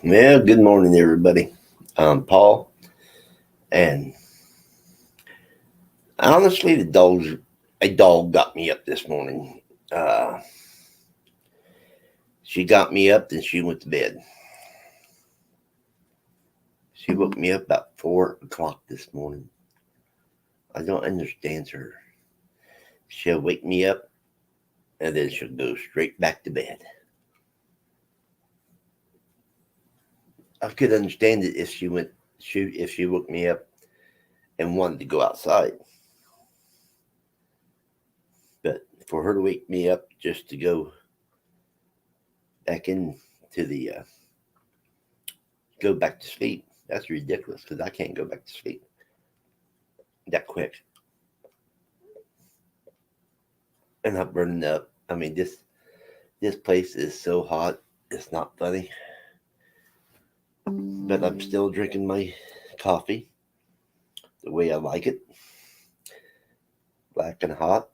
Well, good morning, everybody. I'm Paul, and honestly, a dog got me up this morning. Uh, she got me up, then she went to bed. She woke me up about 4 o'clock this morning. I don't understand her. She'll wake me up, and then she'll go straight back to bed. I could understand it if she woke me up and wanted to go outside, but for her to wake me up just to go back into the go back to sleep. That's ridiculous because I can't go back to sleep that quick. And I'm burning up. I mean, this place is so hot. It's not funny. But I'm still drinking my coffee the way I like it, black and hot.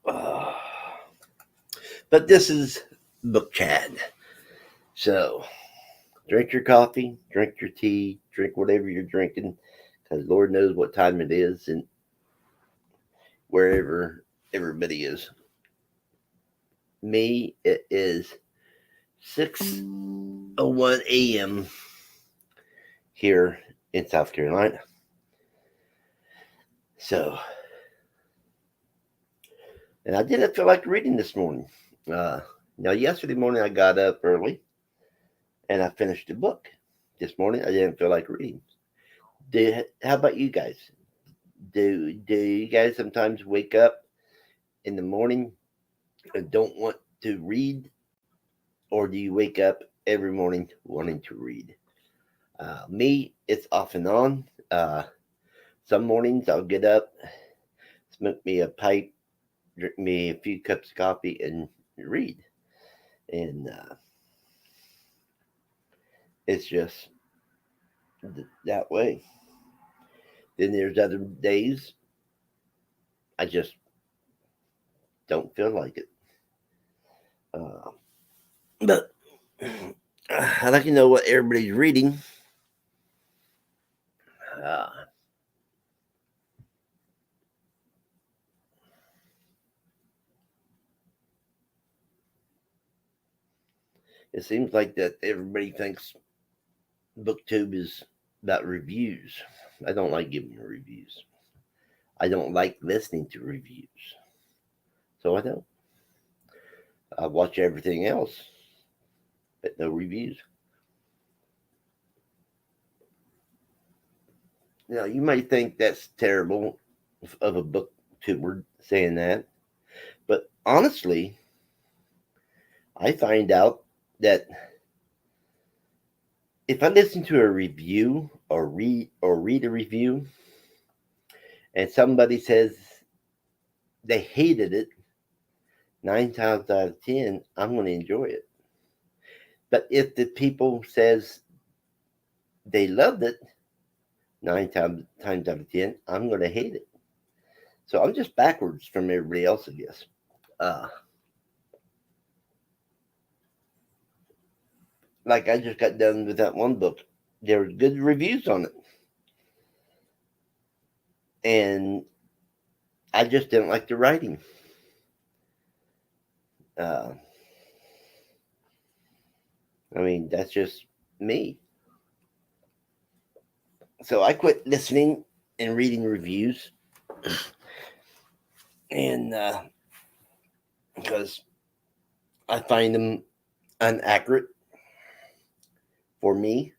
Uh, but this is book chat. So drink your coffee, drink your tea, drink whatever you're drinking, because Lord knows what time it is and wherever everybody is. Me, it is 6:01 a.m. here in South Carolina. So, and I didn't feel like reading this morning. Uh, Now, yesterday morning I got up early and I finished a book. This morning I didn't feel like reading. How about you guys? Do you guys sometimes wake up in the morning and don't want to read, or do you wake up every morning wanting to read? Me, it's off and on. Some mornings I'll get up, smoke me a pipe, drink me a few cups of coffee, and read. And it's just that way. Then there's other days I just don't feel like it. Uh, but I'd like to know what everybody's reading. Uh, it seems like that everybody thinks BookTube is about reviews. I don't like giving reviews. I don't like listening to reviews. So I don't. I watch everything else, but no reviews. Now, you might think that's terrible of a booktuber saying that, but honestly, I find out that if I listen to a review or read a review and somebody says they hated it, 9 times out of 10, I'm going to enjoy it. But if the people says they loved it, 9 times out of 10, I'm going to hate it. So I'm just backwards from everybody else, I guess. Uh, like I just got done with that one book. There were good reviews on it. And I just didn't like the writing. Uh, I mean, that's just me. So I quit listening and reading reviews. And because I find them inaccurate for me.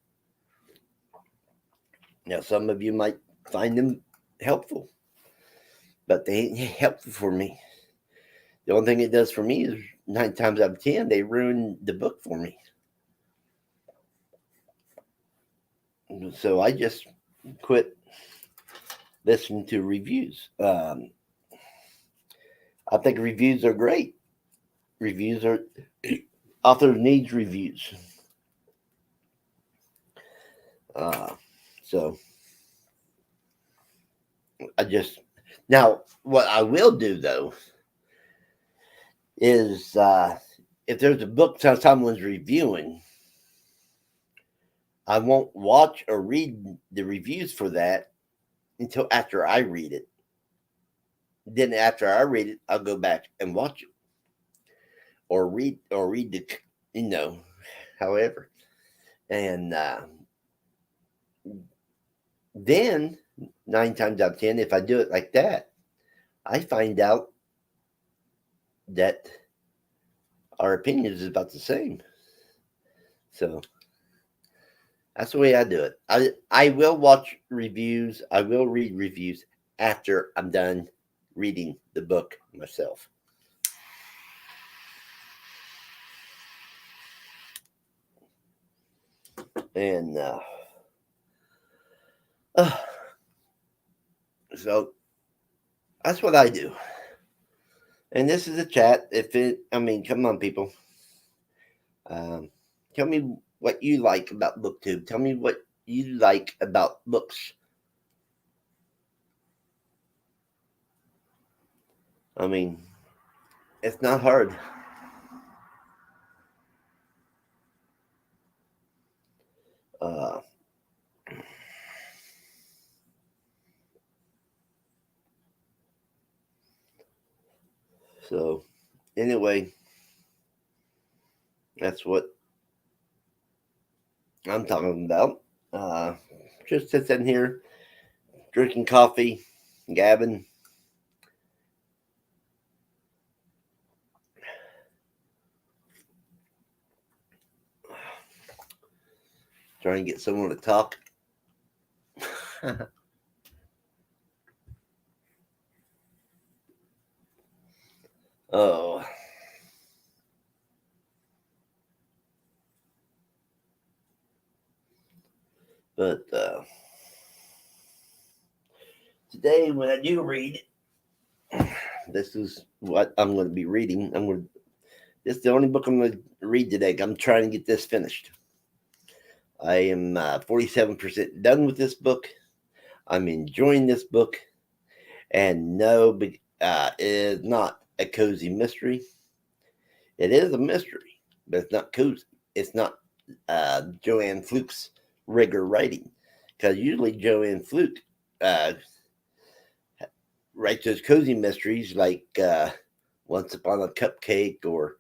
Now, some of you might find them helpful, but they ain't helpful for me. The only thing it does for me is 9 times out of 10, they ruin the book for me. So I just quit listening to reviews. I think reviews are great. Reviews are author needs reviews. Uh, so I just now what I will do though is if there's a book that someone's reviewing, I won't watch or read the reviews for that until after I read it. Then after I read it, I'll go back and watch it or read the, however. And then 9 times out of 10, if I do it like that, I find out that our opinion is about the same. So that's the way I do it. I will watch reviews. I will read reviews after I'm done reading the book myself. And so that's what I do. And this is a chat. Come on, people. Tell me what you like about BookTube. Tell me what you like about books. I mean, it's not hard. So, anyway, that's what I'm talking about. Just sitting here, drinking coffee, gabbing. Trying to get someone to talk. Oh. But today, when I do read, this is what I'm going to be reading. This is the only book I'm going to read today. I'm trying to get this finished. I am 47% done with this book. I'm enjoying this book. And no, it is not a cozy mystery. It is a mystery, but it's not cozy. It's not Joanne Fluke's rigor writing. Because usually Joanne Fluke writes those cozy mysteries like Once Upon a Cupcake or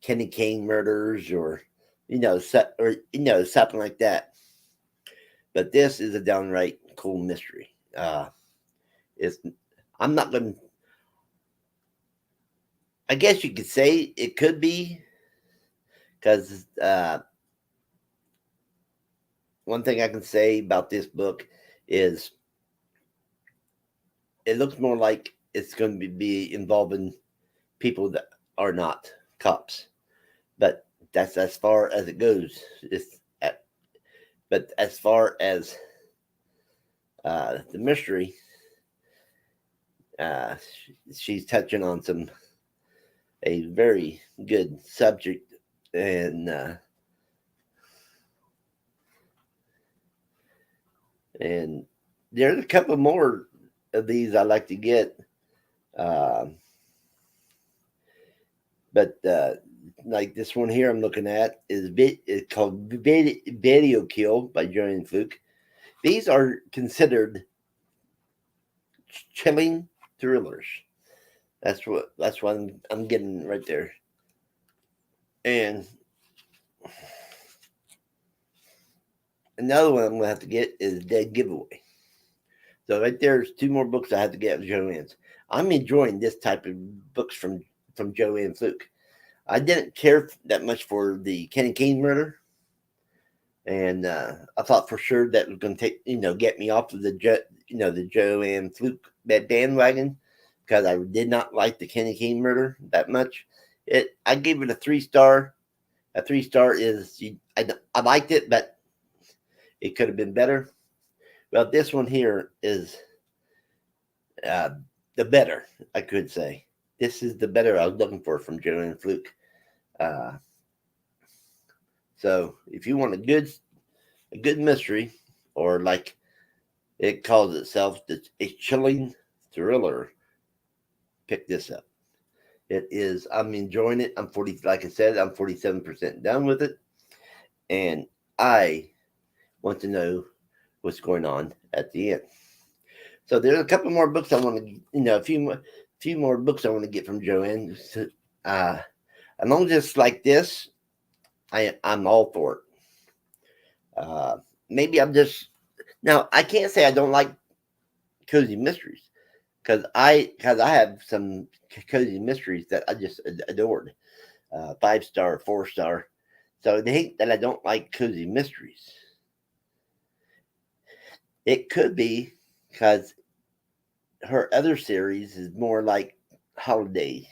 Kenny Kane Murders or something like that. But this is a downright cool mystery. I'm not going to. I guess you could say it could be, because one thing I can say about this book is it looks more like it's going to be involving people that are not cops, but that's as far as it goes. But as far as the mystery, she's touching on a very good subject, and there's a couple more of these I like to get, but like this one here I'm looking at it's called Video Kill by Joanne Fluke. These are considered chilling thrillers. That's what I'm getting right there. And another one I'm gonna have to get is Dead Giveaway. So right there's two more books I have to get of Joanne's. I'm enjoying this type of books from Joanne Fluke. I didn't care that much for the Kenny Kane murder, and I thought for sure that was going to get me off of the Joanne Fluke bandwagon, because I did not like the Kenny Kane murder that much. I gave it a 3-star. A 3-star is I liked it, but it could have been better. Well, this one here is the better, I could say. This is the better I was looking for from Joanne Fluke. So if you want a good mystery, or like it calls itself, a chilling thriller, pick this up. I'm enjoying it. Like I said, I'm 47% done with it. And I want to know what's going on at the end. So there's a couple more books I want to, a few more books I want to get from Joanne. Uh, as long as it's like this, I'm all for it. Maybe I'm just now. I can't say I don't like cozy mysteries because I have some cozy mysteries that I just adored. 5 star, 4 star. So they hate that I don't like cozy mysteries. It could be because her other series is more like holiday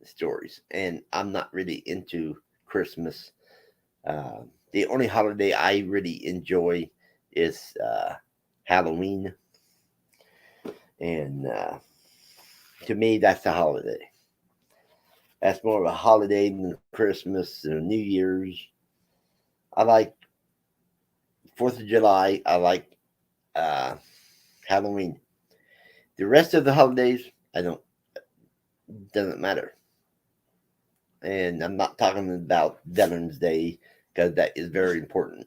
stories, and I'm not really into Christmas. Uh, the only holiday I really enjoy is Halloween, and to me, that's a holiday. That's more of a holiday than Christmas or New Year's. I like 4th of July. I like uh, Halloween. The rest of the holidays, I don't doesn't matter. And I'm not talking about Veterans Day because that is very important.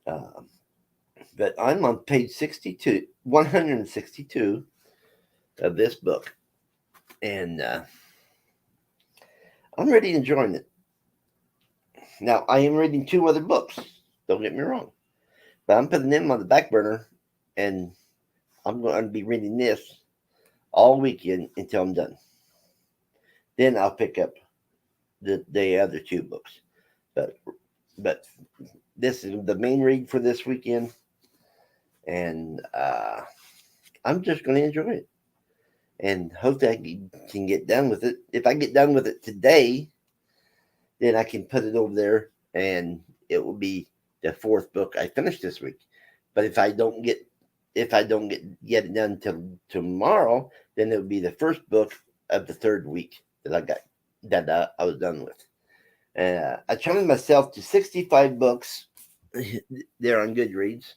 Uh, but I'm on page 62, 162 of this book, and I'm really enjoying it. Now, I am reading 2 other books. Don't get me wrong, but I'm putting them on the back burner, and I'm going to be reading this all weekend until I'm done. Then I'll pick up the other 2 books. But but this is the main read for this weekend, and I'm just going to enjoy it and hope that I can get done with it. If I get done with it today, then I can put it over there, and it will be the 4th book I finish this week. But if I don't get it done till tomorrow, then it would be the first book of the 3rd week that I was done with. I challenged myself to 65 books there on Goodreads.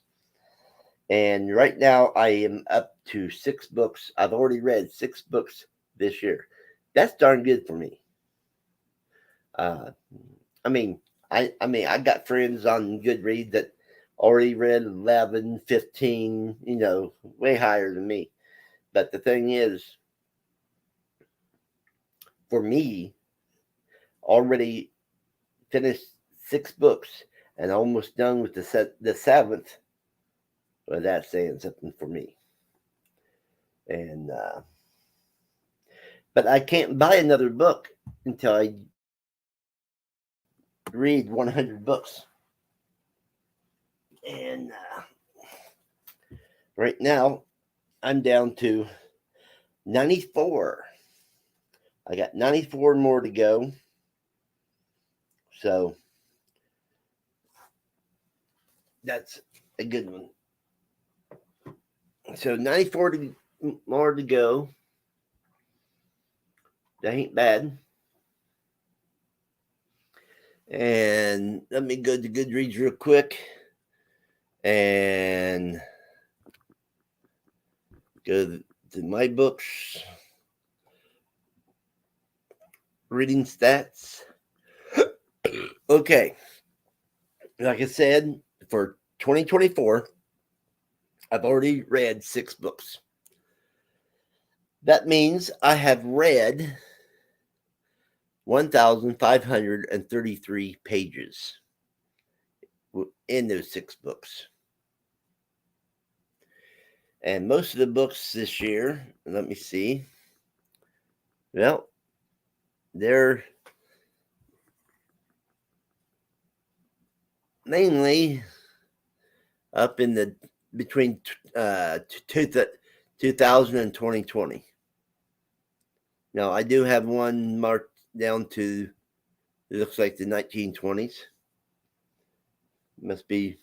And right now I am up to 6 books. I've already read 6 books this year. That's darn good for me. Uh, I mean, I got friends on Goodreads that already read 11, 15, way higher than me. But the thing is, for me, already finished 6 books and almost done with the 7th. Well, that's saying something for me. And but I can't buy another book until I read 100 books. And right now, I'm down to 94. I got 94 more to go. So that's a good one. So 94 more to go. That ain't bad. And let me go to Goodreads real quick and go to my books, reading stats. Okay. Like I said, for 2024, I've already read 6 books. That means I have read 1,533 pages in those 6 books. And most of the books this year, let me see. Well, they're mainly up in the between 2000 and 2020. Now, I do have one marked down to, it looks like the 1920s. Must be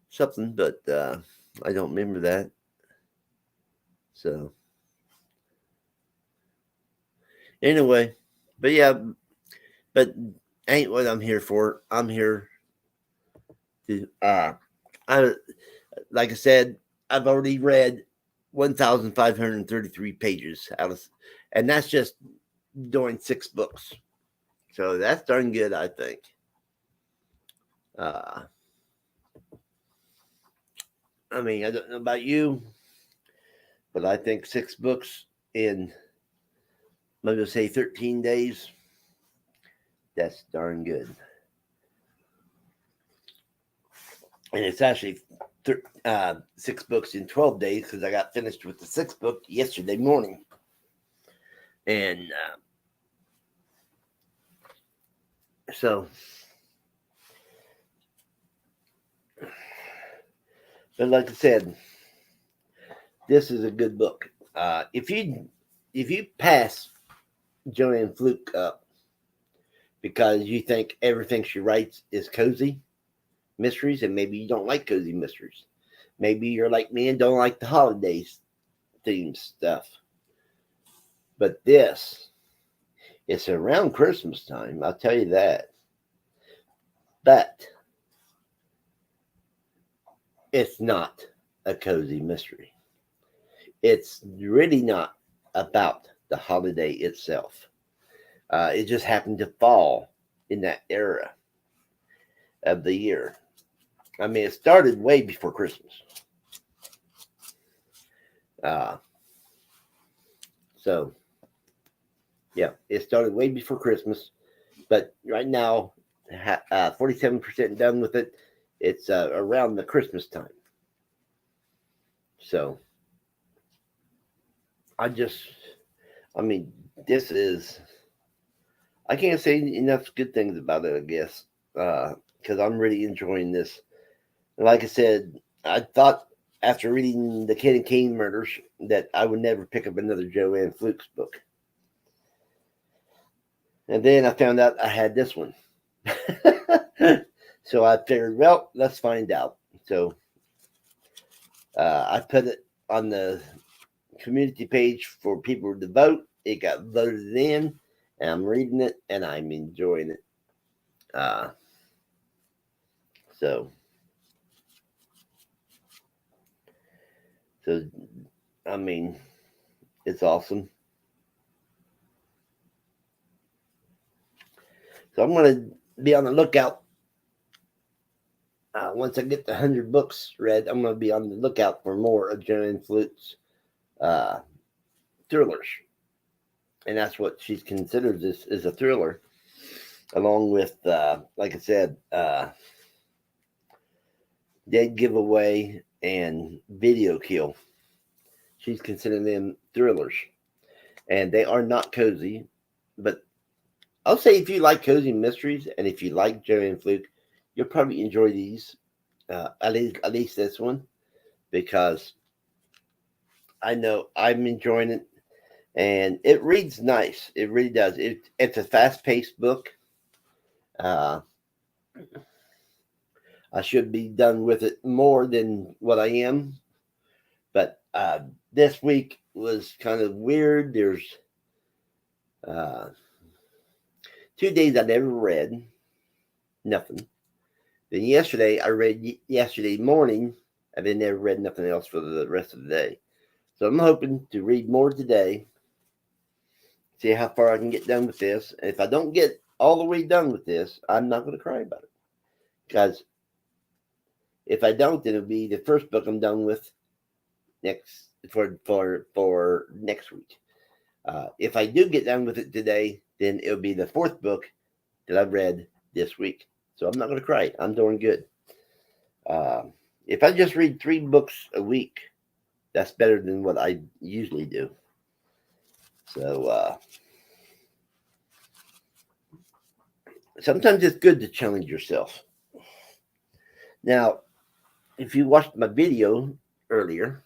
something, but I don't remember that. So, anyway, but yeah, but ain't what I'm here for. I'm here to, I like I said, I've already read 1,533 pages out of, and that's just doing 6 books. So that's darn good, I think. I mean, I don't know about you, but I think 6 books in, I'm going to say 13 days, that's darn good. And it's actually 6 books in 12 days because I got finished with the 6th book yesterday morning. And so, but like I said, this is a good book. If you pass Joanne Fluke up because you think everything she writes is cozy mysteries, and maybe you don't like cozy mysteries, maybe you're like me and don't like the holidays theme stuff, but this, it's around Christmas time, I'll tell you that. But it's not a cozy mystery. It's really not about the holiday itself. It just happened to fall in that era of the year. I mean, it started way before Christmas. So, yeah, it started way before Christmas. But right now, 47% done with it. It's around the Christmas time. So, I mean, this is, I can't say enough good things about it, I guess, because I'm really enjoying this. Like I said, I thought after reading the Ken and Kane murders that I would never pick up another Joanne Fluke's book. And then I found out I had this one. So I figured, well, let's find out. So I put it on the community page for people to vote. It got voted in, and I'm reading it, and I'm enjoying it. So I mean, it's awesome. So I'm going to be on the lookout. Once I get the 100 books read, I'm going to be on the lookout for more of Joanne Fluke's thrillers. And that's what she's considered is a thriller, along with, like I said, Dead Giveaway and Video Kill. She's considering them thrillers. And they are not cozy, but I'll say if you like cozy mysteries and if you like Joanne Fluke, you'll probably enjoy these. At least this one, because I know I'm enjoying it, and it reads nice. It really does. It's a fast-paced book. I should be done with it more than what I am, but this week was kind of weird. There's 2 days I never read nothing. Then yesterday I read yesterday morning. I then never read nothing else for the rest of the day. So I'm hoping to read more today. See how far I can get done with this. And if I don't get all the way done with this, I'm not going to cry about it. Because if I don't, then it'll be the first book I'm done with next for next week. If I do get done with it today, then it'll be the 4th book that I've read this week. So I'm not going to cry. I'm doing good. If I just read 3 books a week, that's better than what I usually do. So sometimes it's good to challenge yourself. Now, if you watched my video earlier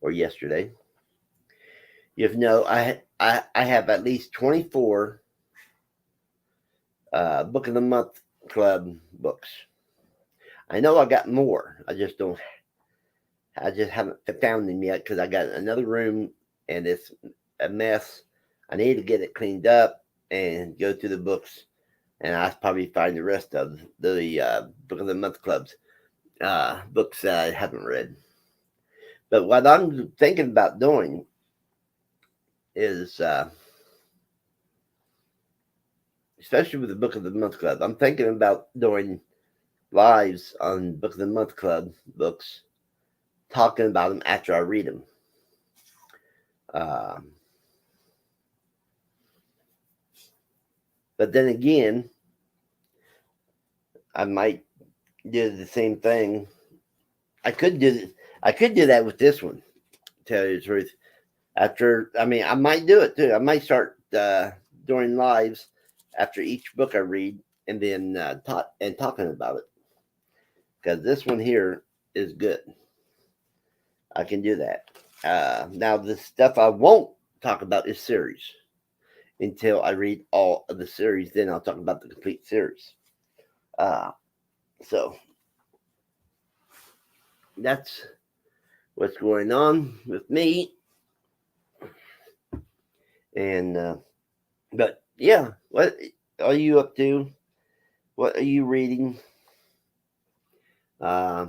or yesterday, you know I have at least 24 Book of the Month Club books. I know I got more. I just haven't found them yet because I got another room and it's a mess. I need to get it cleaned up and go through the books, and I'll probably find the rest of the Book of the Month Club's books that I haven't read. But what I'm thinking about doing is, especially with the Book of the Month Club, I'm thinking about doing lives on Book of the Month Club books, talking about them after I read them. Uh, but then again, I might do the same thing. I could do that with this one. To tell you the truth, I might do it too. I might start doing lives after each book I read, and then talking about it, because this one here is good. I can do that. Now, the stuff I won't talk about is series until I read all of the series. Then I'll talk about the complete series. So that's what's going on with me. And but yeah, what are you up to? What are you reading? Uh,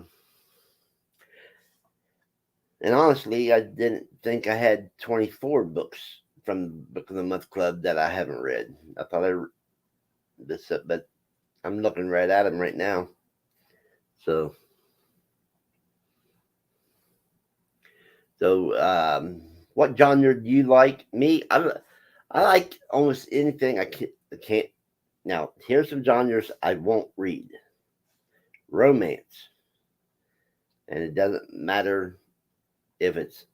and honestly, I didn't think I had 24 books from the Book of the Month Club that I haven't read. I thought I this, but I'm looking right at them right now. So, what genre do you like? Me, I like almost anything. I can't. Now, here's some genres I won't read: romance, and it doesn't matter if it's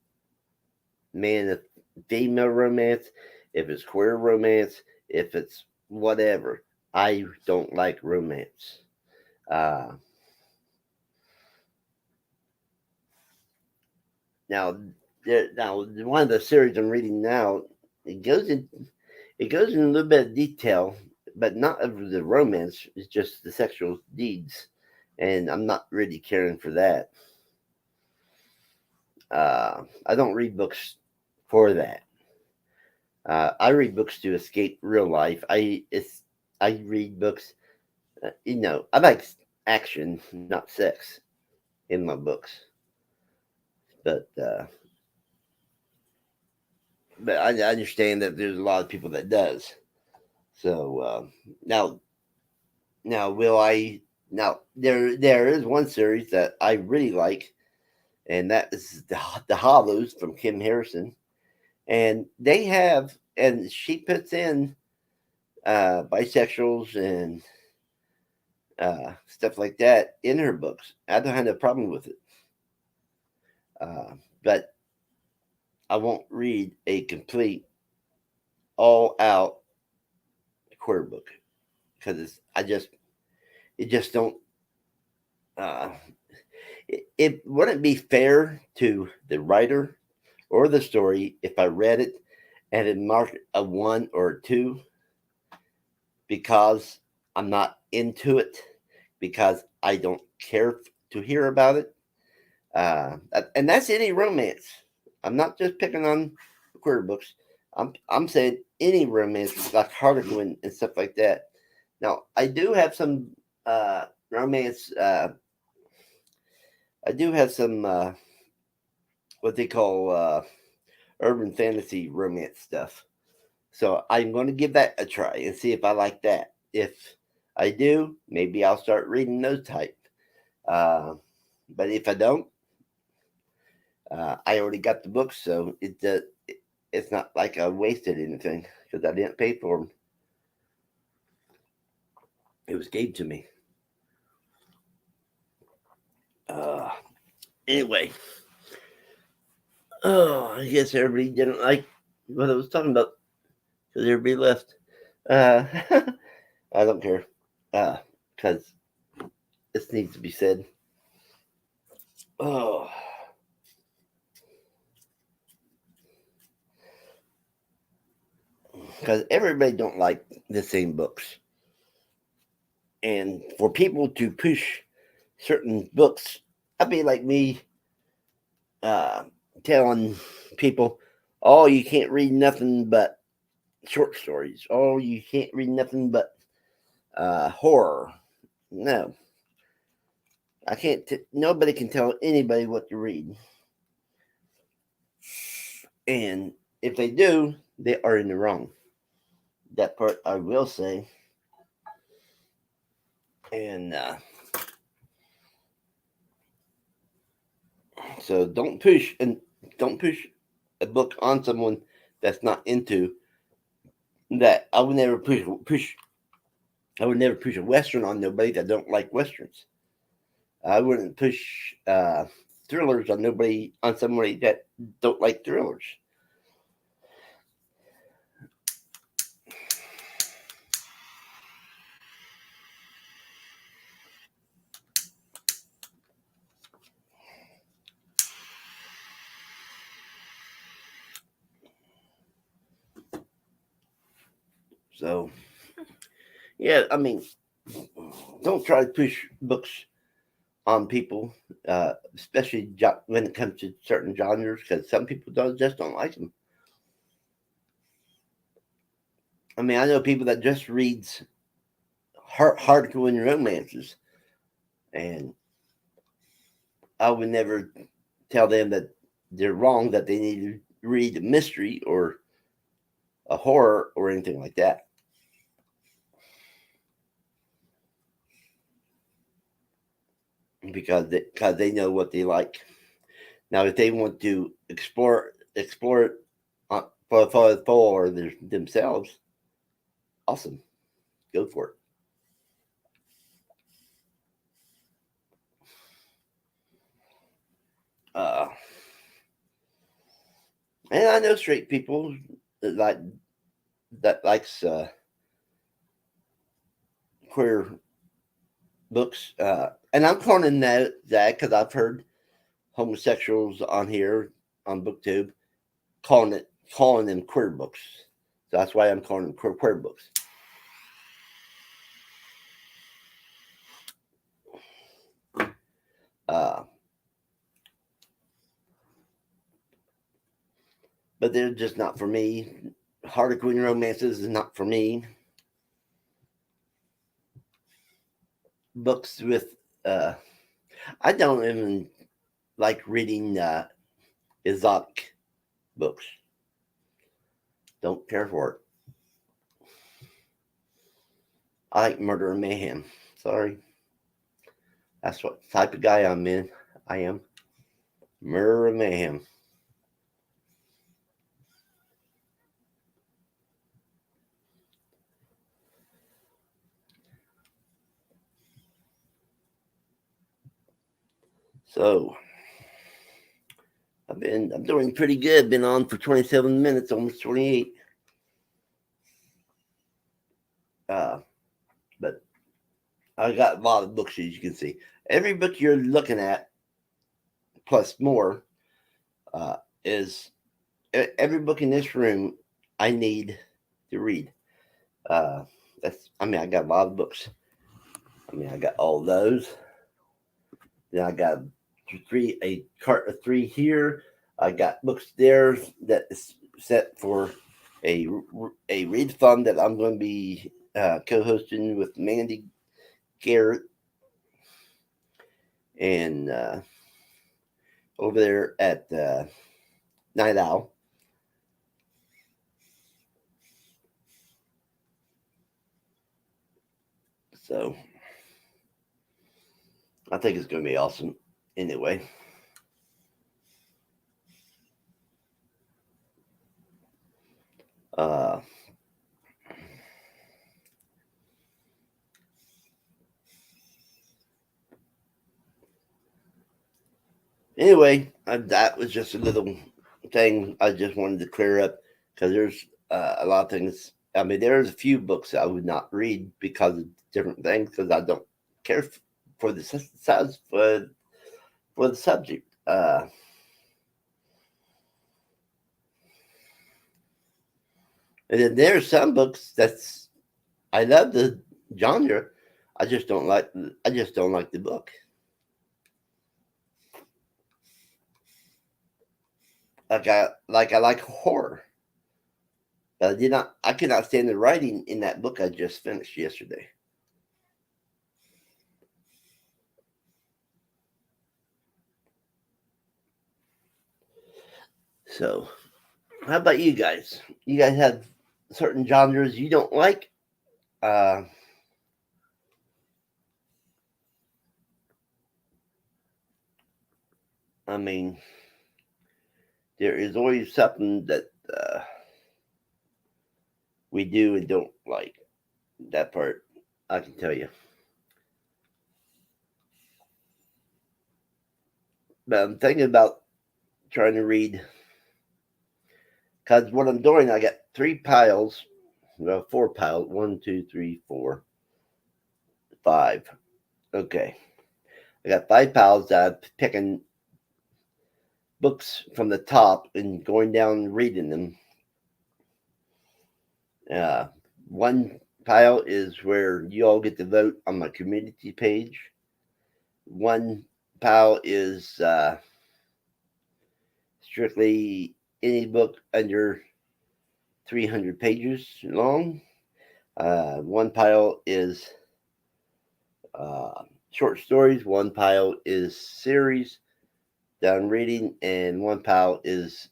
man and female romance, if it's queer romance, if it's whatever. I don't like romance. Uh, now, now one of the series I'm reading now, it goes in it goes in a little bit of detail, but not of the romance. It's just the sexual deeds, and I'm not really caring for that. I don't read books for that. I read books to escape real life. I read books. I like action, not sex, in my books. But I understand that there's a lot of people that does. So now will I? Now there is one series that I really like, and that is the Hollows from Kim Harrison, and she puts in bisexuals and stuff like that in her books. I don't have a problem with it, but I won't read a complete, all out queer book because it just don't. Uh, it wouldn't be fair to the writer or the story if I read it and it marked a 1 or a 2 because I'm not into it, because I don't care to hear about it. And that's any romance. I'm not just picking on queer books. I'm saying any romance like Harlequin and stuff like that. Now I do have some romance. I do have some what they call urban fantasy romance stuff. So I'm going to give that a try and see if I like that. If I do, maybe I'll start reading those type. Uh, but if I don't, I already got the books, so it's not like I wasted anything because I didn't pay for them. It was gave to me. Uh, anyway, I guess everybody didn't like what I was talking about because everybody left. Uh, I don't care because this needs to be said. Oh, because everybody don't like the same books, and for people to push certain books, I'd be like me uh, telling people, "Oh, you can't read nothing but short stories. Oh, you can't read nothing but horror." No, I can't. Nobody can tell anybody what to read. And if they do, they are in the wrong. That part I will say. And so don't push a book on someone that's not into that. I would never push a western on nobody that don't like westerns. I wouldn't push thrillers on somebody that don't like thrillers. So yeah, I mean, don't try to push books on people, especially when it comes to certain genres, because some people don't like them. I mean, I know people that just reads hardcore romances, and I would never tell them that they're wrong, that they need to read a mystery or a horror or anything like that. Because they know what they like. Now, if they want to explore it for themselves, awesome, go for it. Uh, and I know straight people that likes queer books, and I'm calling that because I've heard homosexuals on here on BookTube calling them queer books. So that's why I'm calling them queer books. Uh, but they're just not for me. Harlequin romances is not for me. Books with I don't even like reading exotic books. Don't care for it. I like murder and mayhem. Sorry. That's what type of guy I'm in. I am. Murder and mayhem. So I'm doing pretty good. Been on for 27 minutes, almost 28. But I got a lot of books, as you can see. Every book you're looking at, plus more, uh, is every book in this room I need to read. Uh, I got a lot of books. I got all those. Then I got a cart of three here. I got books there that is set for a read fund that I'm going to be co-hosting with Mandy Garrett and over there at Night Owl. So I think it's going to be awesome. Anyway. Uh, anyway, that was just a little thing I just wanted to clear up because there's a lot of things. I mean, there's a few books I would not read because of different things because I don't care for the size for the subject. And then there's some books that's I love the genre. I just don't like. I just don't like the book. I like horror. I could not stand the writing in that book I just finished yesterday. So How about you guys? You guys have certain genres you don't like? Uh, I mean, there is always something that we do and don't like. That part, I can tell you. But I'm thinking about trying to read, because what I'm doing, I got three piles, well, four piles. One, two, three, four, five. Okay. I got five piles that I'm picking books from the top and going down and reading them. Uh, One pile is where you all get to vote on my community page. One pile is strictly any book under 300 pages long. One pile is uh, short stories. One pile is series that I'm reading, and one pile is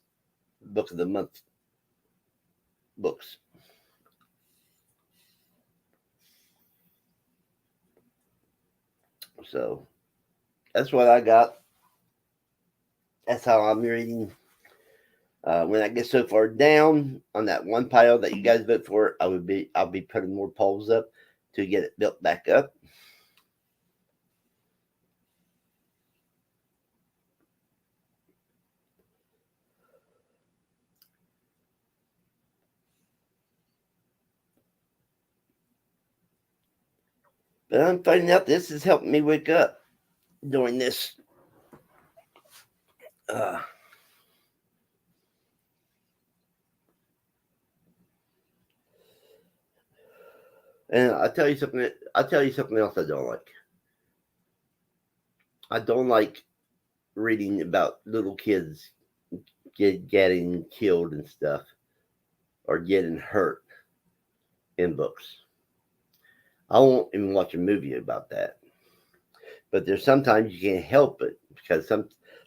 book of the month books. So that's what I got. That's how I'm reading. When I get so far down on that one pile that you guys vote for, I'll be putting more polls up to get it built back up. But I'm finding out this is helping me wake up doing this. Uh, and I'll tell you something. I'll tell you something else I don't like. I don't like reading about little kids getting killed and stuff or getting hurt in books. I won't even watch a movie about that. But there's sometimes you can't help it because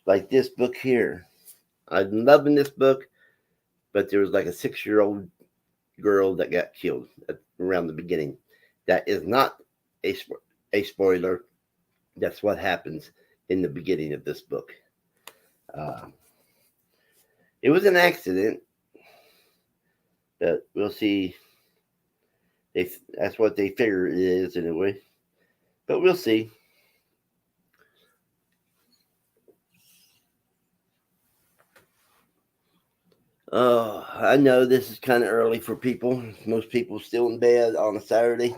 like this book here. I'm loving this book, but there was like a 6-year-old girl that got killed around the beginning. That is not a, a spoiler. That's what happens in the beginning of this book. Uh, it was an accident, but we'll see. That's what they figure it is anyway. But we'll see. Oh, I know this is kind of early for people. Most people still in bed on a Saturday,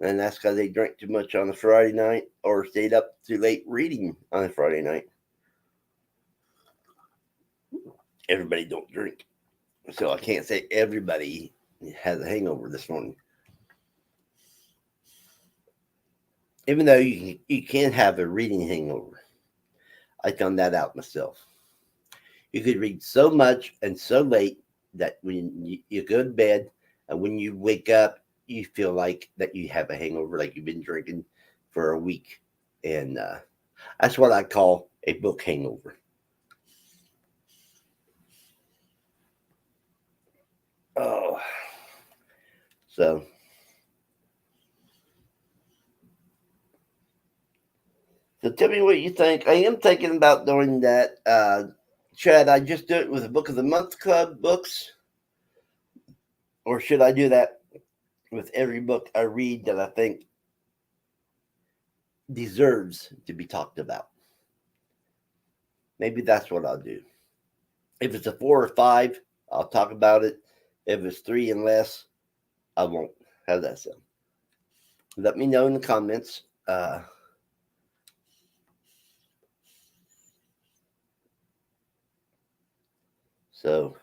and that's because they drank too much on a Friday night or stayed up too late reading on a Friday night. Everybody don't drink, so I can't say everybody has a hangover this morning. Even though you can have a reading hangover, I found that out myself. You could read so much and so late that when you go to bed and when you wake up, you feel like that you have a hangover, like you've been drinking for a week, and that's what I call a book hangover. Oh, so tell me what you think. I am thinking about doing that. Should I just do it with a book of the month club books, or should I do that with every book I read that I think deserves to be talked about? Maybe that's what I'll do. If it's a 4 or 5, I'll talk about it. If it's 3 and less, I won't. How's that sound? Let me know in the comments. So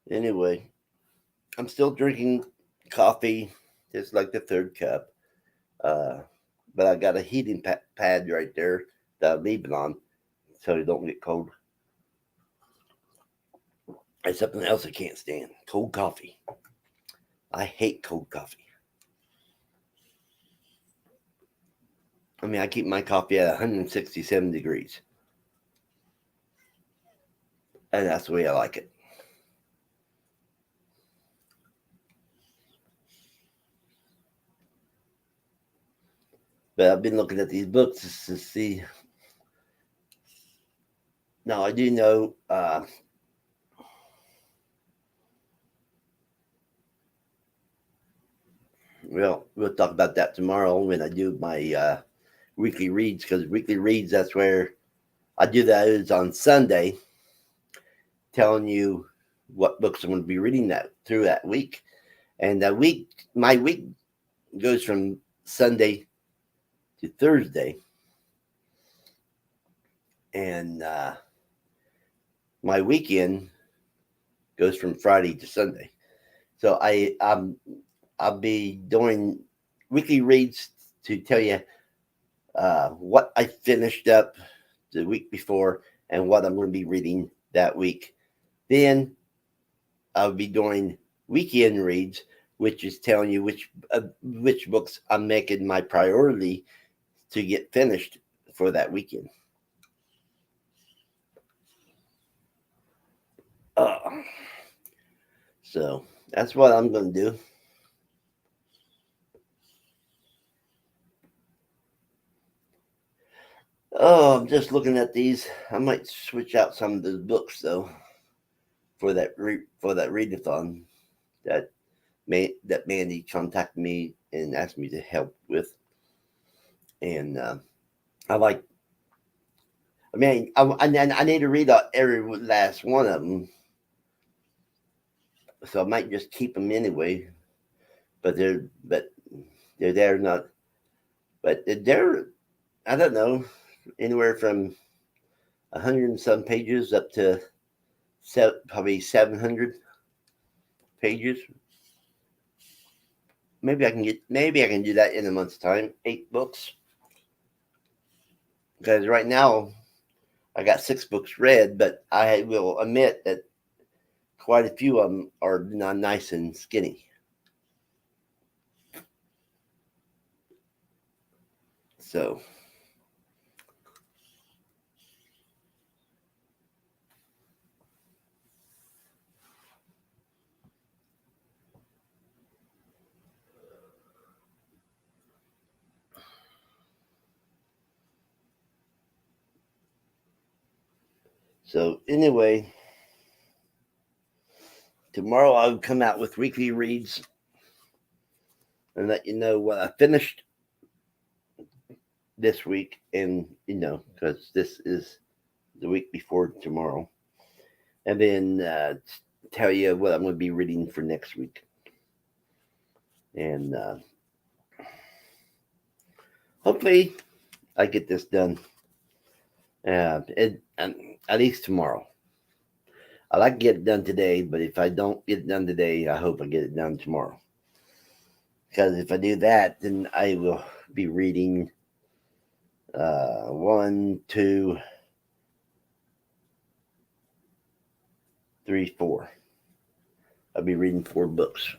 anyway, I'm still drinking coffee. It's like the third cup. Uh, but I got a heating pad right there that I leave it on so it don't get cold. It's something else I can't stand. Cold coffee. I hate cold coffee. I mean, I keep my coffee at 167 degrees. And that's the way I like it. But I've been looking at these books to see. Now, I do know well, we'll talk about that tomorrow when I do my weekly reads, because weekly reads, that's where I do that is on Sunday, telling you what books I'm going to be reading that through that week. And my week goes from Sunday to Thursday, and my weekend goes from Friday to Sunday. So I'll be doing weekly reads to tell you what I finished up the week before and what I'm going to be reading that week. Then I'll be doing weekend reads, which is telling you which books I'm making my priority to get finished for that weekend. So that's what I'm going to do. Oh, I'm just looking at these. I might switch out some of the books though for that readathon that Mandy contacted me and asked me to help with. And I like. I mean, I need to read every last one of them, so I might just keep them anyway. But they're there not. But they're, I don't know, anywhere from 100 and some pages up to probably 700 pages. Maybe I can do that in a month's time. 8 books. Because right now I got 6 books read, but I will admit that quite a few of them are not nice and skinny. So anyway, tomorrow I'll come out with weekly reads and let you know what I finished this week, and because this is the week before tomorrow, and then tell you what I'm going to be reading for next week. And hopefully I get this done at least tomorrow. I like to get it done today, but if I don't get it done today, I hope I get it done tomorrow. Because if I do that, then I will be reading 1, 2, 3, 4. I'll be reading 4 books.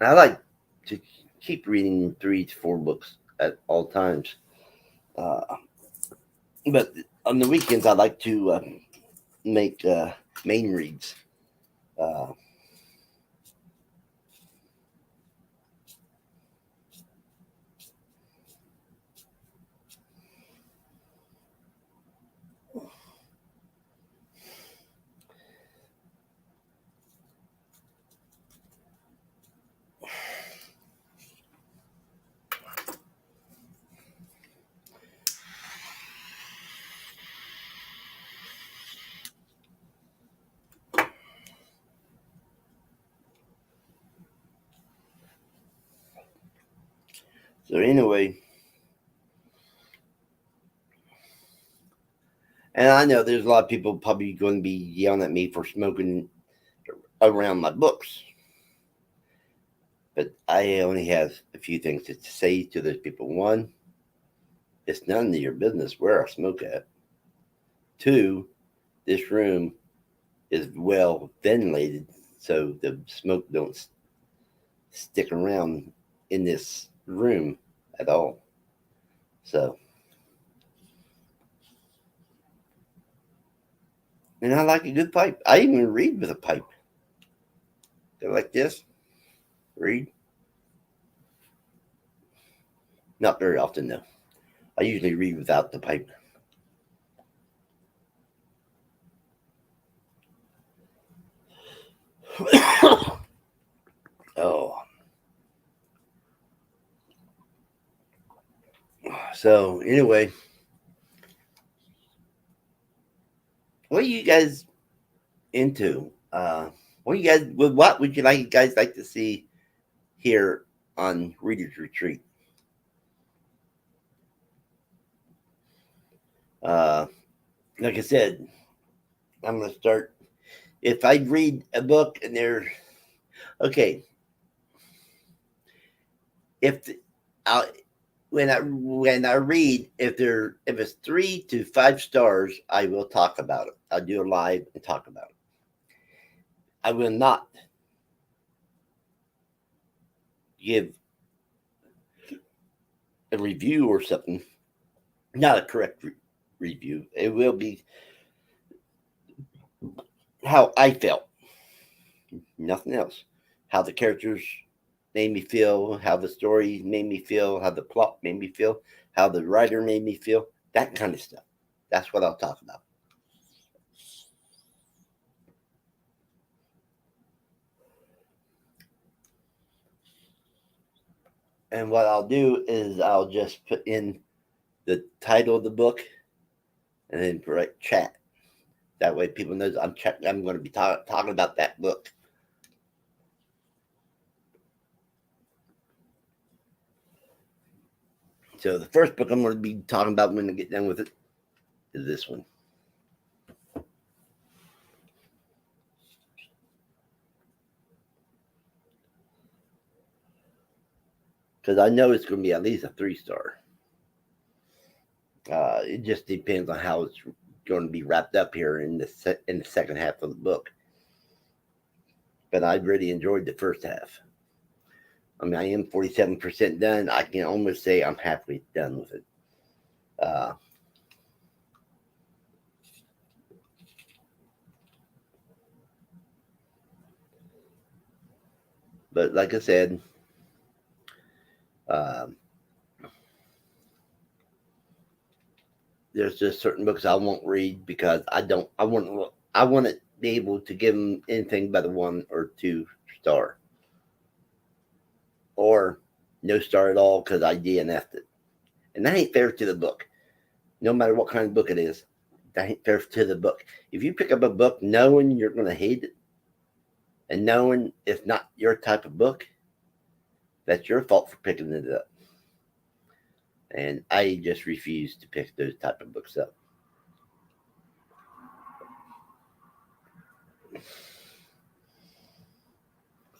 I like to keep reading 3 to 4 books at all times. But on the weekends, I like to make main reads. So anyway, and I know there's a lot of people probably going to be yelling at me for smoking around my books. But I only have a few things to say to those people. One, it's none of your business where I smoke at. Two, this room is well ventilated, so the smoke don't stick around in this room at all. So, and I like a good pipe. I even read with a pipe. Go like this, read. Not very often though. I usually read without the pipe. Oh, so anyway, what are you guys into? What would you guys like to see here on Reader's Retreat? Uh, like I said, I'm gonna start. If I read a book and there's okay, if I when I read, if it's 3 to 5 stars, I will talk about it. I'll do a live and talk about it. I will not give a review or something, not a correct review. It will be how I felt, nothing else. How the characters made me feel, how the story made me feel, how the plot made me feel, how the writer made me feel, that kind of stuff. That's what I'll talk about. And what I'll do is I'll just put in the title of the book and then write chat. That way people knows I'm going to be talking about that book. So the first book I'm going to be talking about when I get done with it is this one. Because I know it's going to be at least a 3-star. It just depends on how it's going to be wrapped up here in the second half of the book. But I really enjoyed the first half. I mean, I am 47% done. I can almost say I'm halfway done with it. But like I said, there's just certain books I won't read because I want to be able to give them anything but a 1 or 2 star, or no star at all because I DNF'd it, and that ain't fair to the book. No matter what kind of book it is, that ain't fair to the book. If you pick up a book knowing you're going to hate it and knowing it's not your type of book, that's your fault for picking it up. And I just refuse to pick those type of books up.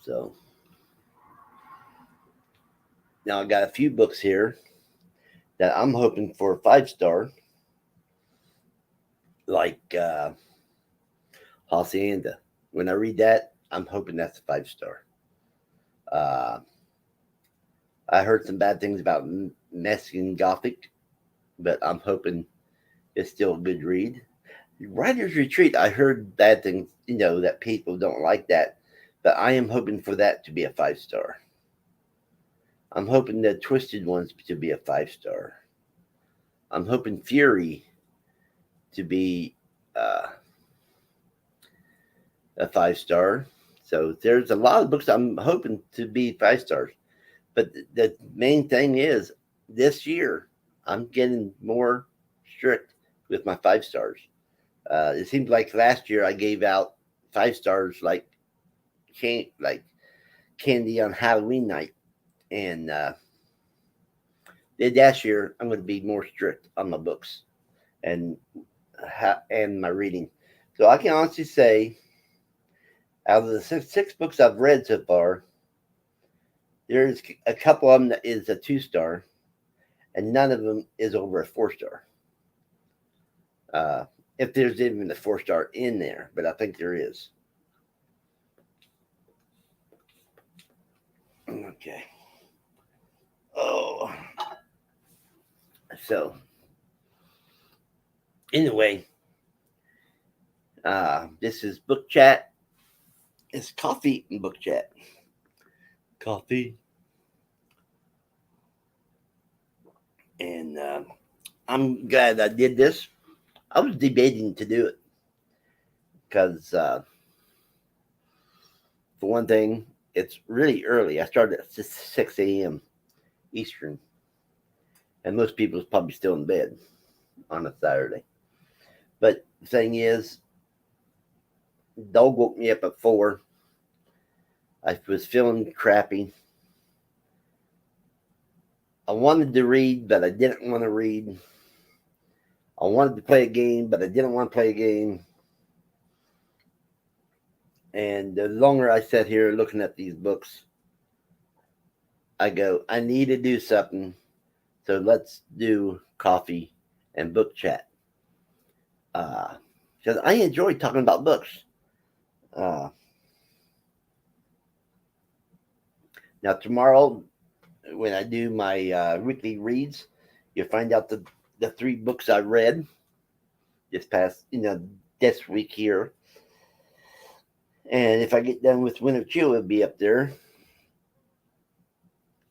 So now I got a few books here that I'm hoping for a 5-star, like Hacienda. When I read that, I'm hoping that's a 5-star. I heard some bad things about Mexican Gothic, but I'm hoping it's still a good read. Writer's Retreat, I heard bad things, that people don't like that, but I am hoping for that to be a 5-star. I'm hoping the Twisted Ones to be a 5-star. I'm hoping Fury to be a 5-star. So there's a lot of books I'm hoping to be 5 stars. But the main thing is this year I'm getting more strict with my 5 stars. It seems like last year I gave out 5 stars like candy on Halloween night, and this year I'm going to be more strict on my books and my reading. So I can honestly say, out of the 6 books I've read so far, There's a couple of them that is a 2-star, and none of them is over a 4-star. Uh, if there's even a 4-star in there, but I think there is. Okay. Oh. So, anyway, this is Book Chat. It's coffee and book chat. Coffee. And I'm glad I did this. I was debating to do it because, for one thing, it's really early. I started at 6 a.m. Eastern, and most people is probably still in bed on a Saturday. But the thing is, dog woke me up at 4. I was feeling crappy. I wanted to read, but I didn't want to read. I wanted to play a game, but I didn't want to play a game. And the longer I sat here looking at these books, I go, I need to do something. So let's do coffee and book chat. Because I enjoy talking about books. Now, tomorrow, when I do my weekly reads, you'll find out the 3 books I read this week here. And if I get done with Wind of Chill, it'll be up there.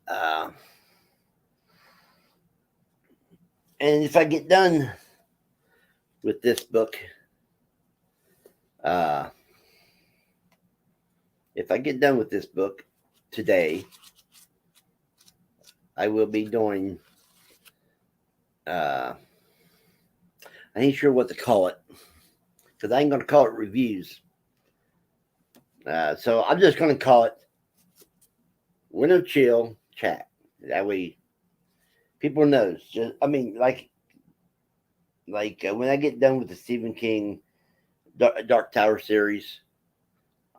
And if I get done with this book, today, I will be doing, I ain't sure what to call it, because I ain't going to call it reviews. So I'm just going to call it Wind of Chill Chat. That way, people knows. Like when I get done with the Stephen King Dark Tower series,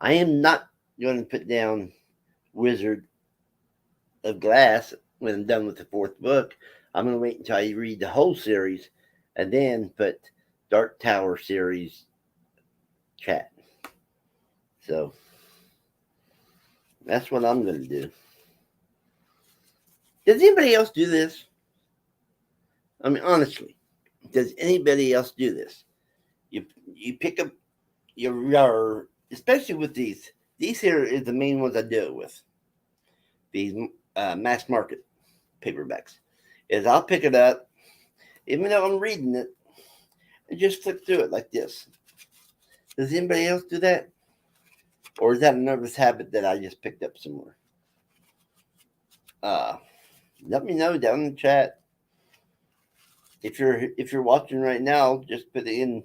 I am not going to put down Wizard of Glass when I'm done with the 4th book. I'm going to wait until I read the whole series and then put Dark Tower series chat. So that's what I'm going to do. Does anybody else do this? I mean, honestly, does anybody else do this? You pick up your especially with these. These here is the main ones I do it with. These mass market paperbacks. Is I'll pick it up, even though I'm reading it, and just flip through it like this. Does anybody else do that? Or is that a nervous habit that I just picked up somewhere? Let me know down in the chat. If you're watching right now, just put it in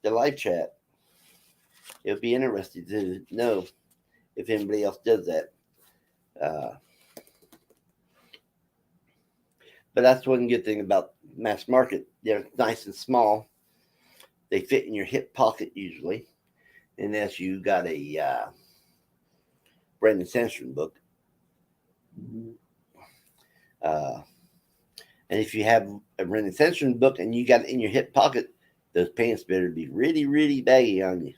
the live chat. It'll be interesting to know if anybody else does that. But that's one good thing about mass market. They're nice and small. They fit in your hip pocket usually, unless you got a Brandon Sanderson book. And if you have a Brandon Sanderson book and you got it in your hip pocket, those pants better be really, really baggy on you.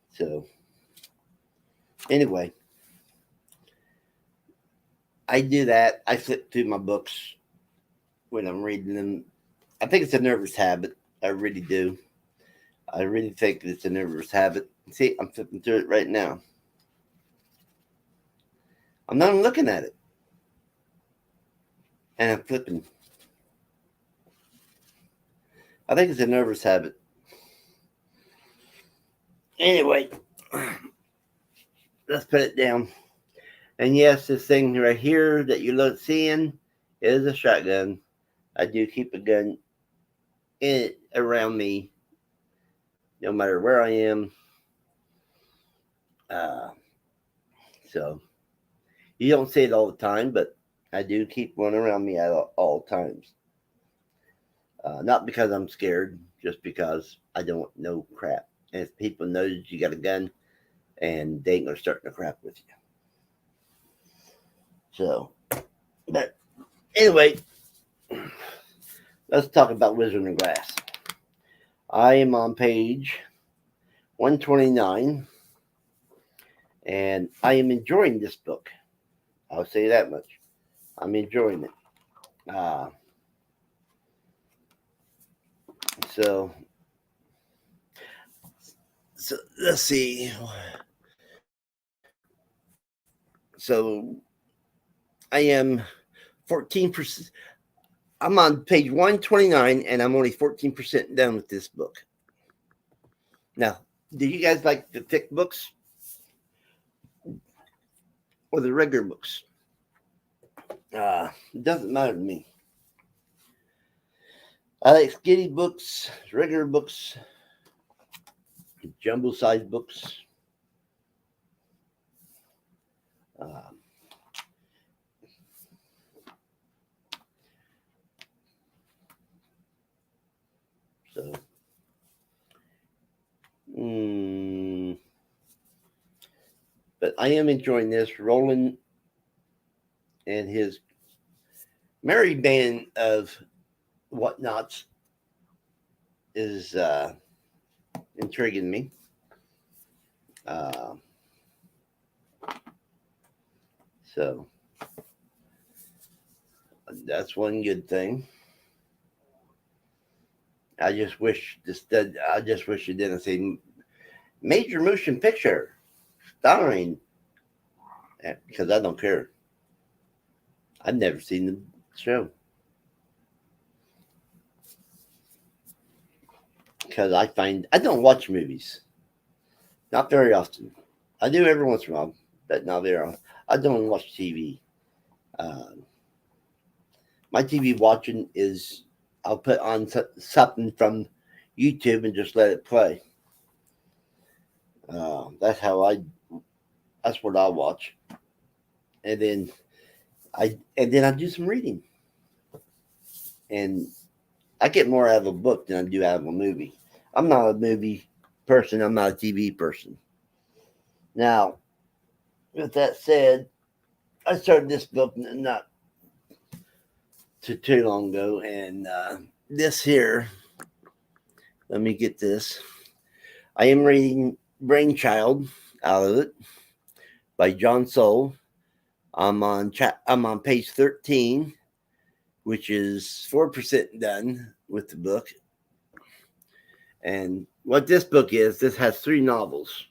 So, anyway, I do that. I flip through my books when I'm reading them. I think it's a nervous habit. I really do. I really think it's a nervous habit. See, I'm flipping through it right now. I'm not even looking at it. And I'm flipping. I think it's a nervous habit. Anyway, let's put it down. And yes, this thing right here that you're seeing is a shotgun. I do keep a gun in it around me, no matter where I am. So you don't see it all the time, but I do keep one around me at all times. Not because I'm scared, just because I don't know crap. And if people know that you got a gun, and they ain't gonna start no crap with you. So, but anyway, let's talk about Wizard of Glass. I am on page 129, and I am enjoying this book. I'll say that much. I'm enjoying it. So let's see. So I am 14%. I'm on page 129, and I'm only 14% done with this book. Now, do you guys like the thick books or the regular books? It doesn't matter to me. I like skinny books, regular books, jumbo size books. So, but I am enjoying this. Roland and his merry band of whatnots is intriguing me. So that's one good thing. I just wish it didn't say major motion picture starring, because I don't care. I've never seen the show because I don't watch movies, not very often. I do every once in a while, but not very often. I don't watch TV. My TV watching is I'll put on something from YouTube and just let it play. That's what I watch, and then I do some reading, and I get more out of a book than I do out of a movie. I'm not a movie person. I'm not a TV person. Now, with that said, I started this book not too long ago, and this here. Let me get this. I am reading Brainchild out of it by John Soule. I'm on page 13, which is 4% done with the book. And what this book is, this has 3 novels.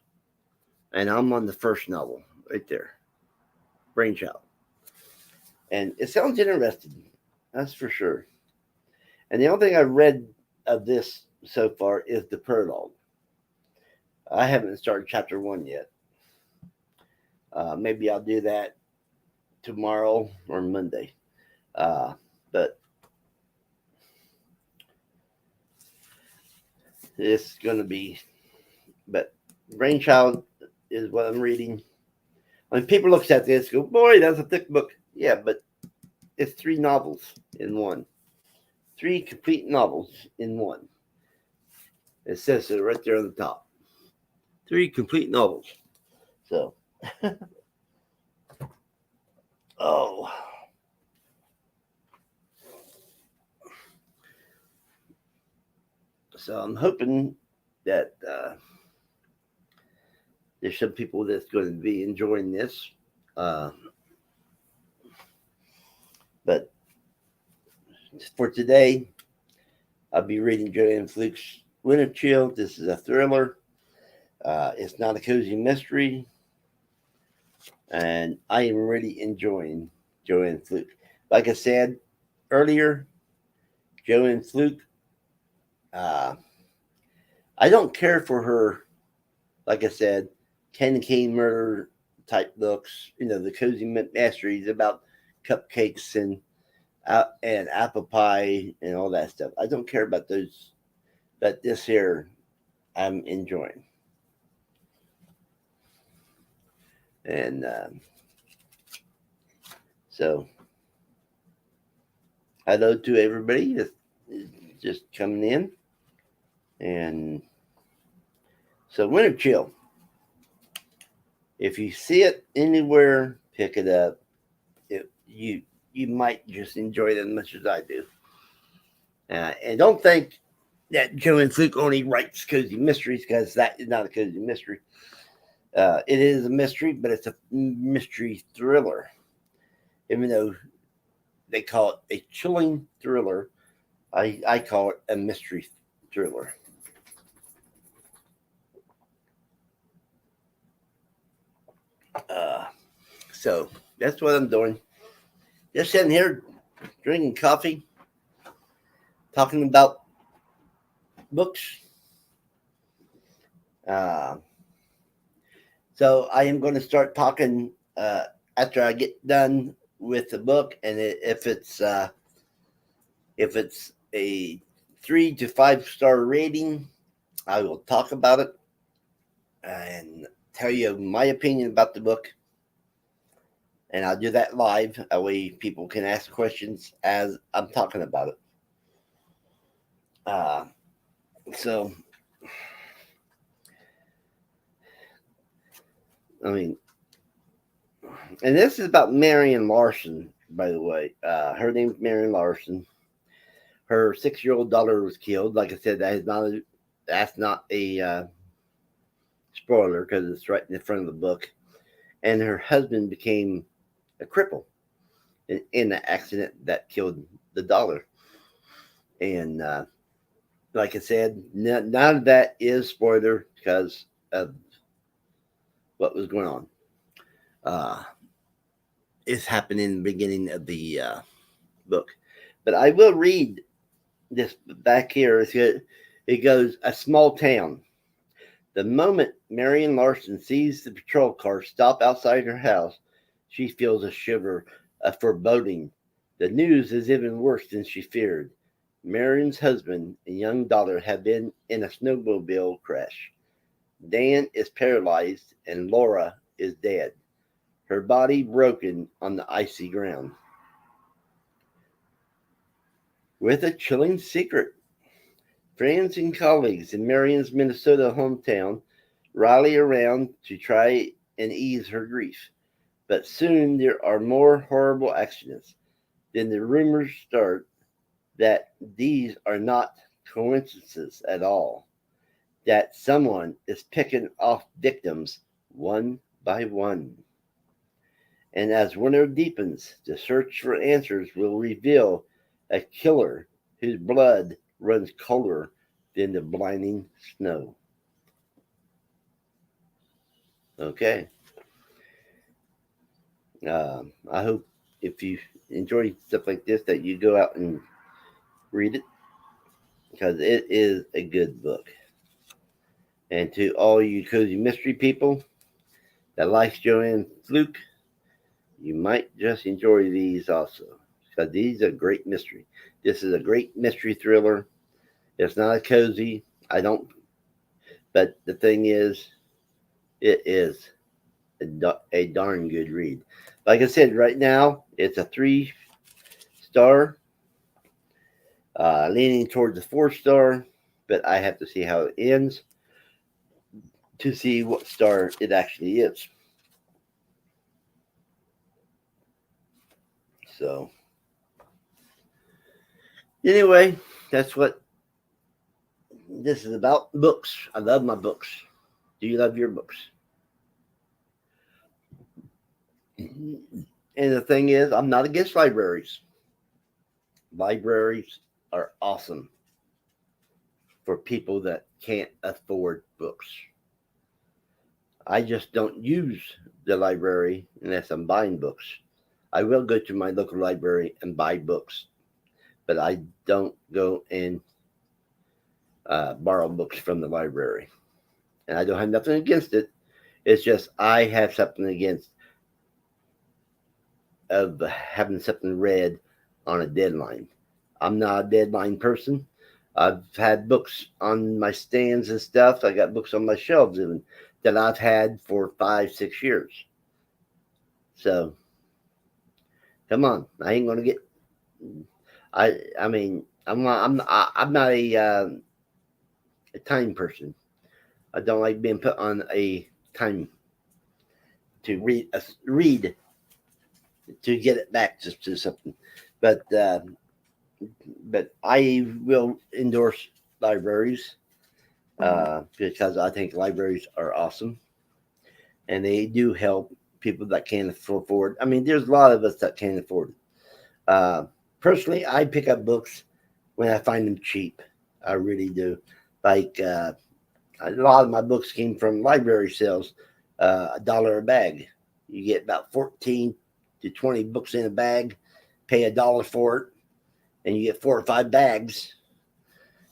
And I'm on the first novel right there, Brainchild. And it sounds interesting, that's for sure. And the only thing I read of this so far is the prologue. I haven't started chapter 1 yet. Maybe I'll do that tomorrow or Monday. But it's going to be. But Brainchild is what I'm reading. When people look at this, go, boy, that's a thick book. Yeah, but it's 3 novels in one. 3 complete novels in one. It says it right there on the top. 3 complete novels. So, oh. So I'm hoping that there's some people that's going to be enjoying this. But for today, I'll be reading Joanne Fluke's Winter Chill. This is a thriller. It's not a cozy mystery. And I am really enjoying Joanne Fluke. Like I said earlier, Joanne Fluke, I don't care for her, like I said, Candy Cane Murder type books, the cozy mysteries about cupcakes and apple pie and all that stuff. I don't care about those, but this here I'm enjoying. And so hello to everybody that's just coming in. And so Winter Chill. If you see it anywhere, pick it up. You might just enjoy it as much as I do. And don't think that Joe and Fluke only writes cozy mysteries, because that is not a cozy mystery. It is a mystery, but it's a mystery thriller. Even though they call it a chilling thriller, I call it a mystery thriller. Uh, so that's what I'm doing. Just sitting here drinking coffee, talking about books. Uh, so I am going to start talking after I get done with the book, and if it's a 3 to 5 star rating, I will talk about it and tell you my opinion about the book. And I'll do that live. That way people can ask questions as I'm talking about it. Uh, so, I mean, and this is about Marion Larson, by the way. Her name's Marion Larson. Her 6-year-old daughter was killed. Like I said, that's not a spoiler, because it's right in the front of the book. And her husband became a cripple in the accident that killed the daughter. And like I said, none of that is spoiler because of what was going on. It's happened in the beginning of the book. But I will read this back here. It goes, a small town. The moment Marion Larson sees the patrol car stop outside her house, she feels a shiver of foreboding. The news is even worse than she feared. Marion's husband and young daughter have been in a snowmobile crash. Dan is paralyzed and Laura is dead, her body broken on the icy ground. With a chilling secret, friends and colleagues in Marion's Minnesota hometown rally around to try and ease her grief. But soon there are more horrible accidents. Then the rumors start that these are not coincidences at all, that someone is picking off victims one by one. And as winter deepens, the search for answers will reveal a killer whose blood runs colder than the blinding snow. Okay. I hope if you enjoy stuff like this that you go out and read it, because it is a good book. And to all you cozy mystery people that likes Joanne Fluke, you might just enjoy these also, because these are great mystery. This is a great mystery thriller. It's not a cozy. I don't. But the thing is, it is a darn good read. Like I said, right now it's a 3 star, leaning towards a 4 star, but I have to see how it ends to see what star it actually is. So, anyway, that's what this is about. Books. I love my books. Do you love your books? And the thing is, I'm not against libraries. Libraries are awesome for people that can't afford books. I just don't use the library unless I'm buying books. I will go to my local library and buy books, but I don't go and borrow books from the library. And I don't have nothing against it. It's just I have something against of having something read on a deadline. I'm not a deadline person. I've had books on my stands and stuff. I got books on my shelves even that I've had for 5, 6 years. So come on, I ain't gonna get. I mean, I'm not a time person. I don't like being put on a time to read to get it back to something. But I will endorse libraries because I think libraries are awesome, and they do help people that can't afford. I mean, there's a lot of us that can't afford it. Personally, I pick up books when I find them cheap. I really do. Like a lot of my books came from library sales, $1 a bag. You get about 14 to 20 books in a bag, pay $1 for it, and you get 4 or 5 bags.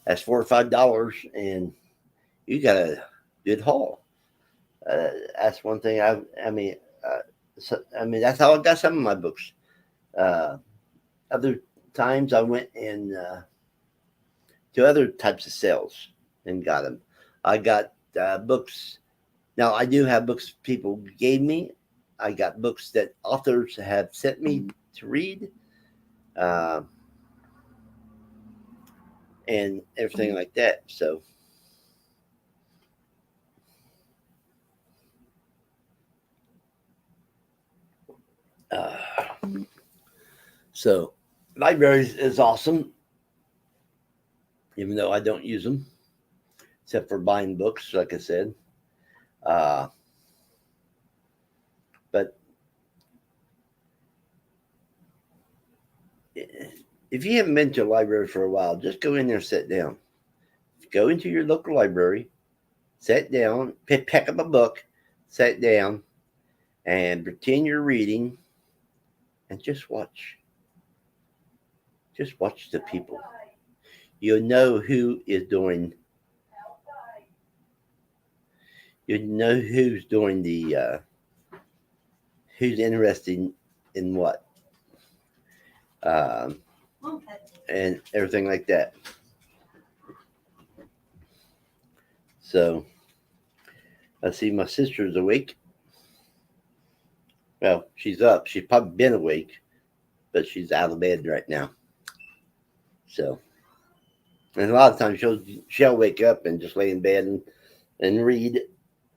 That's $4 or $5, and you got a good haul. That's one thing. I mean, that's how I got some of my books. Uh, Other times I went and to other types of sales and got them. I got books. Now I do have books people gave me. I got books that authors have sent me to read, uh, and everything like that. Uh, so libraries is awesome, even though I don't use them except for buying books, like I said. Uh, but if you haven't been to a library for a while, just go in there and sit down. Go into your local library, sit down, pick up a book, sit down, and pretend you're reading, and just watch. Just watch the people. You'll know who is doing. You know who's doing the. Who's interested in what, um, and everything like that. So I see my sister's awake. Well, she's up. She's probably been awake, but she's out of bed right now. So, and a lot of times she'll wake up and just lay in bed and read,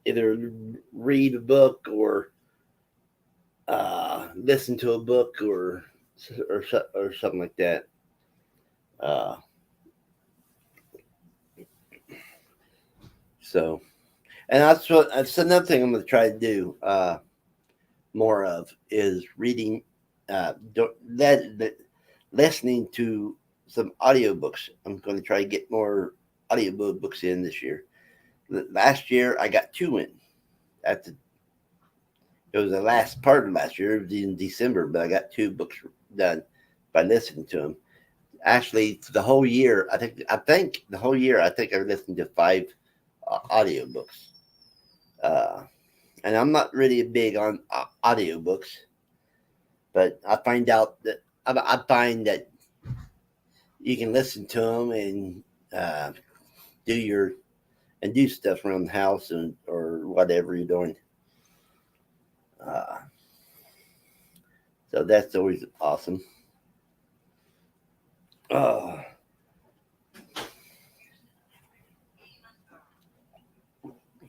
either read a book or listen to a book or something like that. Uh, so, and that's another thing I'm going to try to do more of is reading, that listening to some audiobooks. I'm going to try to get more audiobooks in this year. Last year I got 2 in. It was the last part of last year. It was in December, but I got 2 books done by listening to them. Actually, the whole year, I think the whole year, I think I listened to 5 audiobooks. Uh, and I'm not really big on audiobooks, but I find that you can listen to them and uh, do do stuff around the house or whatever you're doing. Uh, so that's always awesome. Uh,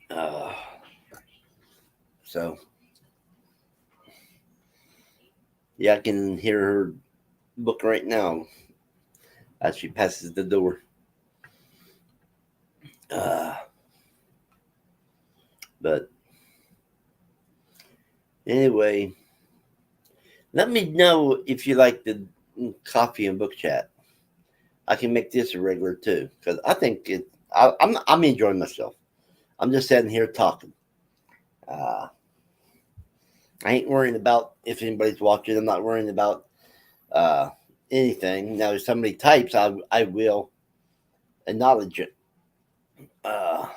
uh, so yeah, I can hear her book right now as she passes the door. Uh, but anyway, let me know if you like the coffee and book chat. I can make this a regular too because I think I'm enjoying myself. I'm just sitting here talking. Uh, I ain't worrying about if anybody's watching. I'm not worrying about uh, anything. Now, if somebody types, I will acknowledge it. Uh,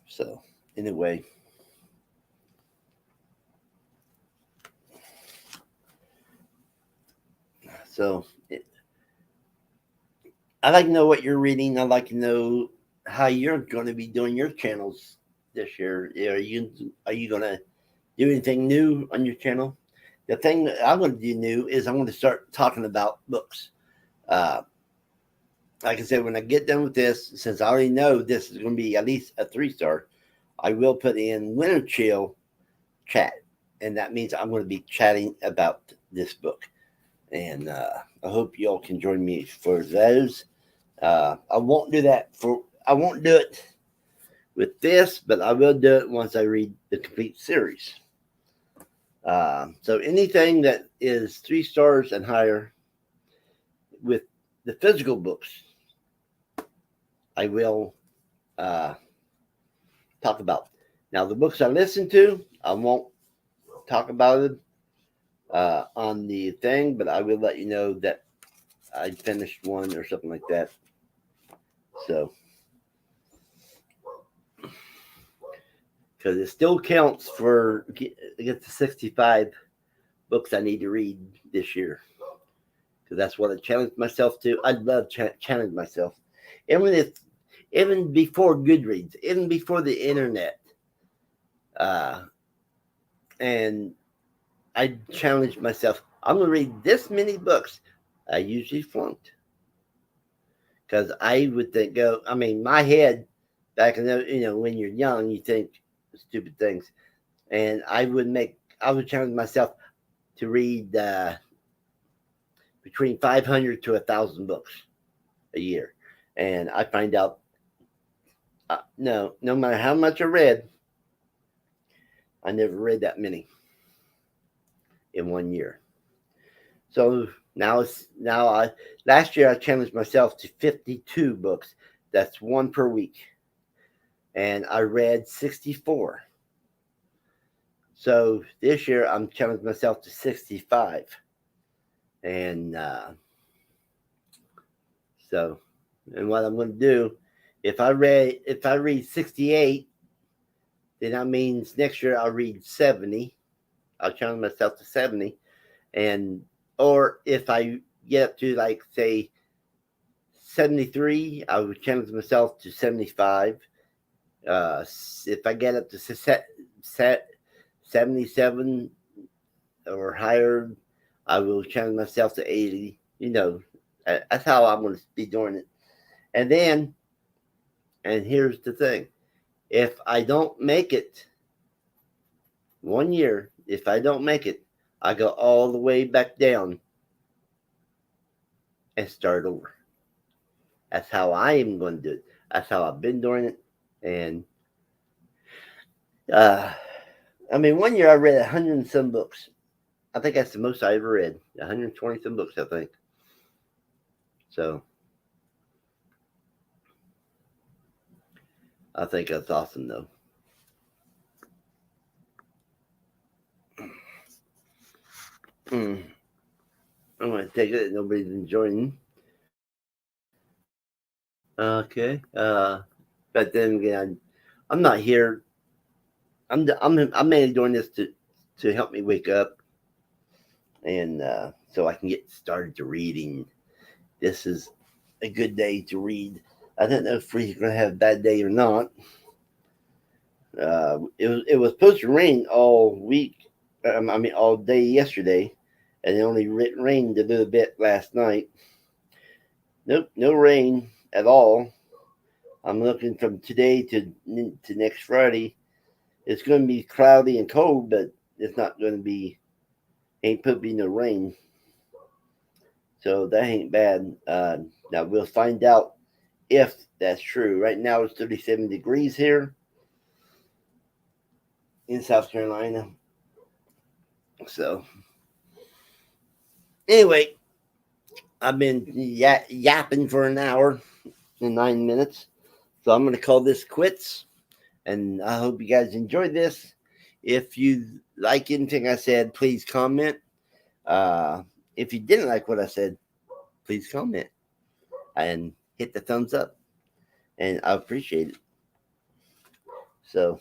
so anyway, so I like to know what you're reading. I like to know how you're going to be doing your channels this year. Are you going to do anything new on your channel. The thing that I'm going to do new is I'm going to start talking about books. Uh, like I said, when I get done with this, since I already know this is going to be at least a 3-star, I will put in Winter Chill chat. And that means I'm going to be chatting about this book. And I hope you all can join me for those. I won't do it with this, but I will do it once I read the complete series. So anything that is 3 stars and higher with the physical books, I will talk about. Now, the books I listen to, I won't talk about it on the thing, but I will let you know that I finished one or something like that. So, because it still counts for get the 65 books I need to read this year. Because that's what I challenged myself to. I love challenge myself, even before Goodreads, even before the internet, and I challenged myself. I'm gonna read this many books. I usually flunked because I would think, my head back in when you're young, you think stupid things, and I would challenge myself to read between 500 to 1,000 books a year, and I find out no matter how much I read, I never read that many in 1 year. So last year I challenged myself to 52 books. That's one per week, and I read 64. So this year I'm challenging myself to 65, and what I'm going to do, if I read 68, then that means next year I'll read 70. I'll challenge myself to 70, or if I get up to like say 73, I would challenge myself to 75. If I get up to 77 or higher, I will challenge myself to 80. That's how I'm going to be doing it. And here's the thing. If I don't make it 1 year, I go all the way back down and start over. That's how I am going to do it. That's how I've been doing it. And 1 year I read 100 and some books. I think that's the most I ever read. 120 some books, I think. So I think that's awesome, though. I'm going to take it. Nobody's enjoying. Okay. But then again, I'm not here. I'm mainly doing this to help me wake up, and so I can get started to reading. This is a good day to read. I don't know if we're going to have a bad day or not. It was supposed to rain all week. All day yesterday, and it only rained a little bit last night. Nope, no rain at all. I'm looking from today to next Friday. It's going to be cloudy and cold, but it's not going to be. Ain't supposed to be no rain, so that ain't bad. Now we'll find out if that's true. Right now it's 37 degrees here in South Carolina. So anyway, I've been yapping for an hour and 9 minutes. So I'm going to call this quits. And I hope you guys enjoyed this. If you like anything I said, please comment. If you didn't like what I said, please comment and hit the thumbs up. And I appreciate it. So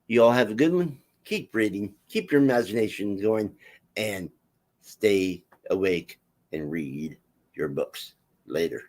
you all have a good one. Keep reading. Keep your imagination going. And stay awake and read your books. Later.